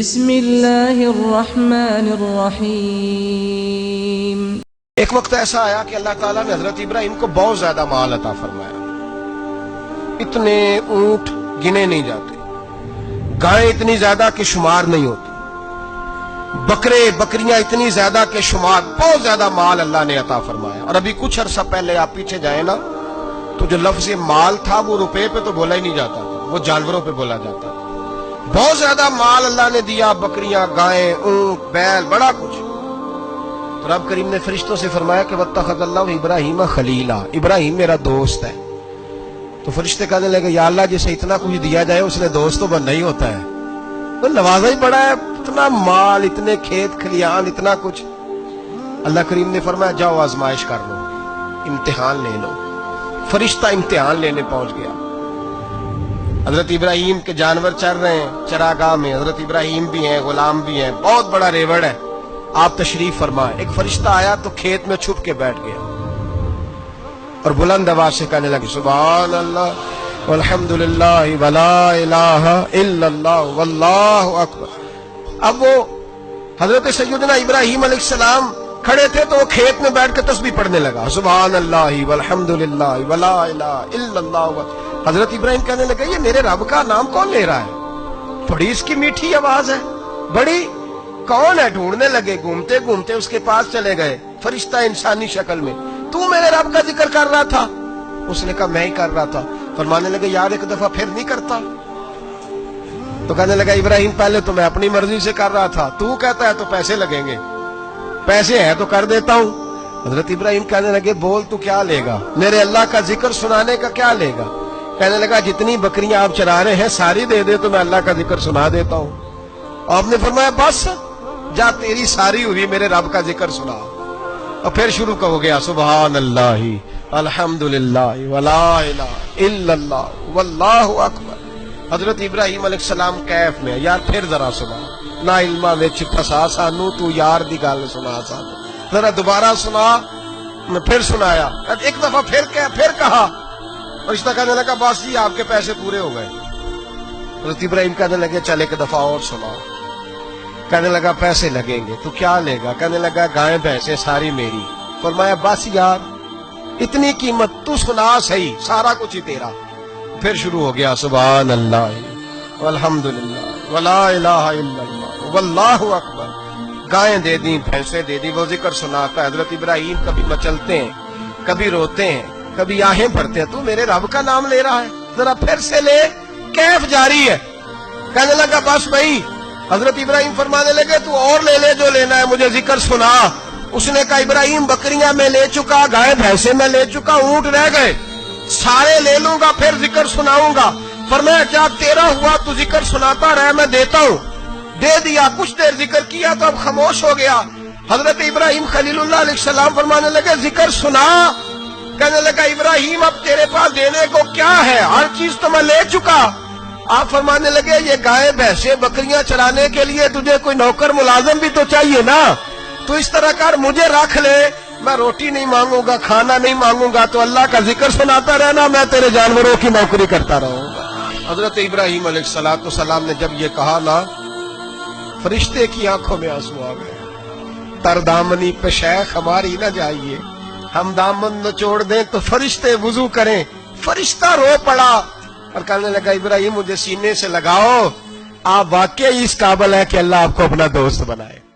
بسم اللہ الرحمن الرحیم۔ ایک وقت ایسا آیا کہ اللہ تعالیٰ نے حضرت ابراہیم کو بہت زیادہ مال عطا فرمایا۔ اتنے اونٹ گنے نہیں جاتے، گائیں اتنی زیادہ کہ شمار نہیں ہوتی، بکرے بکریاں اتنی زیادہ کہ شمار، بہت زیادہ مال اللہ نے عطا فرمایا۔ اور ابھی کچھ عرصہ پہلے آپ پیچھے جائیں نا تو جو لفظ مال تھا وہ روپے پہ تو بولا ہی نہیں جاتا تھا، وہ جانوروں پہ بولا جاتا تھا۔ بہت زیادہ مال اللہ نے دیا، بکریاں، گائیں، اونٹ، بیل، بڑا کچھ۔ تو رب کریم نے فرشتوں سے فرمایا کہ وَاتَّخَذَ اللَّهُ إِبْرَاهِيمَ خَلِيلًا، ابراہیم میرا دوست ہے۔ تو فرشتے کہنے لگے یا اللہ جسے اتنا کچھ دیا جائے اس نے دوست تو بننا ہی ہوتا ہے، تو نوازا ہی بڑا ہے، اتنا مال، اتنے کھیت کھلیان، اتنا کچھ۔ اللہ کریم نے فرمایا جاؤ آزمائش کر لو، امتحان لے لو۔ فرشتہ امتحان لینے پہنچ گیا۔ حضرت ابراہیم کے جانور چر رہے ہیں چراگاہ میں، حضرت ابراہیم بھی ہیں، غلام بھی ہیں، بہت بڑا ریوڑ ہے۔ آپ تشریف فرمائے، ایک فرشتہ آیا تو کھیت میں چھپ کے بیٹھ گیا اور بلند آواز سے کہنے لگے سبحان اللہ والحمدللہ ولا الہ الا اللہ واللہ اکبر۔ اب وہ حضرت سیدنا ابراہیم علیہ السلام کھڑے تھے تو وہ کھیت میں بیٹھ کے تسبیح پڑھنے لگا، سبحان اللہ والحمدللہ ولا الہ الا اللہ۔ حضرت ابراہیم کہنے لگے یہ میرے رب کا نام کون لے رہا ہے؟ بڑی اس کی میٹھی آواز ہے، بڑی، کون ہے؟ ڈھونڈنے لگے، گھومتے گھومتے اس کے پاس چلے گئے، فرشتہ انسانی شکل میں۔ تو میرے رب کا ذکر کر رہا تھا؟ اس نے کہا میں ہی کر رہا تھا۔ فرمانے لگے یار ایک دفعہ پھر نہیں کرتا؟ تو کہنے لگا ابراہیم پہلے تو میں اپنی مرضی سے کر رہا تھا، تو کہتا ہے تو پیسے لگیں گے، پیسے ہیں تو کر دیتا ہوں۔ حضرت ابراہیم کہنے لگے بول تو کیا لے گا؟ میرے اللہ کا ذکر سنانے کا کیا لے گا؟ کہنے لگا جتنی بکریاں آپ چرا رہے ہیں ساری دے دے تو میں اللہ کا ذکر سنا دیتا ہوں۔ آپ نے فرمایا بس جا تیری ساری ہوئی، میرے رب کا ذکر سنا۔ اور پھر شروع ہو گیا سبحان اللہ الحمدللہ ولا الہ الا اللہ واللہ اکبر۔ حضرت ابراہیم علیہ السلام کیف میں، یار پھر ذرا سنا، نا علما وچ پھسا سانو، تو یار دی گل سنا سانو، ذرا دوبارہ سنا۔ میں پھر سنایا، ایک دفعہ پھر کہا۔ فرشتہ کہنے لگا بس جی آپ کے پیسے پورے ہو گئے۔ حضرت ابراہیم کہنے لگے چل ایک دفعہ اور سنا۔ کہنے لگا پیسے لگیں گے، تو کیا لے گا؟ کہنے لگا گائیں بھینسیں ساری میری۔ فرمایا بس یار اتنی قیمت، تو سنا صحیح، سارا کچھ ہی تیرا۔ پھر شروع ہو گیا سبحان اللہ والحمدللہ ولا الہ الا اللہ واللہ اکبر۔ گائیں دے دیں، بھینسیں دے دیں، وہ ذکر سناتا ہے۔ حضرت ابراہیم کبھی مچلتے ہیں، کبھی روتے ہیں، کبھی آہیں بھرتے ہیں، تو میرے رب کا نام لے رہا ہے، ذرا پھر سے لے۔ کیف جاری ہے۔ کہنے لگا بس بھائی۔ حضرت ابراہیم فرمانے لگے تو اور لے لے جو لینا ہے، مجھے ذکر سنا۔ اس نے کہا ابراہیم بکریاں میں لے چکا، گائے بھینسیں میں لے چکا، اونٹ رہ گئے، سارے لے لوں گا پھر ذکر سناؤں گا۔ فرمایا کیا تیرا ہوا تو ذکر سناتا رہے، میں دیتا ہوں۔ دے دیا، کچھ دیر ذکر کیا تو اب خاموش ہو گیا۔ حضرت ابراہیم خلیل اللہ علیہ السلام فرمانے لگے ذکر سنا۔ کہنے لگا ابراہیم اب تیرے پاس دینے کو کیا ہے؟ ہر چیز تو میں لے چکا۔ آپ فرمانے لگے یہ گائے بھینسیں بکریاں چرانے کے لیے تجھے کوئی نوکر ملازم بھی تو چاہیے نا، تو اس طرح کر مجھے رکھ لے، میں روٹی نہیں مانگوں گا، کھانا نہیں مانگوں گا، تو اللہ کا ذکر سناتا رہنا، میں تیرے جانوروں کی نوکری کرتا رہوں گا۔ حضرت ابراہیم علیہ السلام نے جب یہ کہا نا، فرشتے کی آنکھوں میں آنسو آ گئے۔ تر دامنی پہ شیخ ہماری نہ جائیے، ہم دامن نچوڑ دیں تو فرشتے وضو کریں۔ فرشتہ رو پڑا اور کہنے لگا ابراہیم مجھے سینے سے لگاؤ، آپ واقعی اس قابل ہے کہ اللہ آپ کو اپنا دوست بنائے۔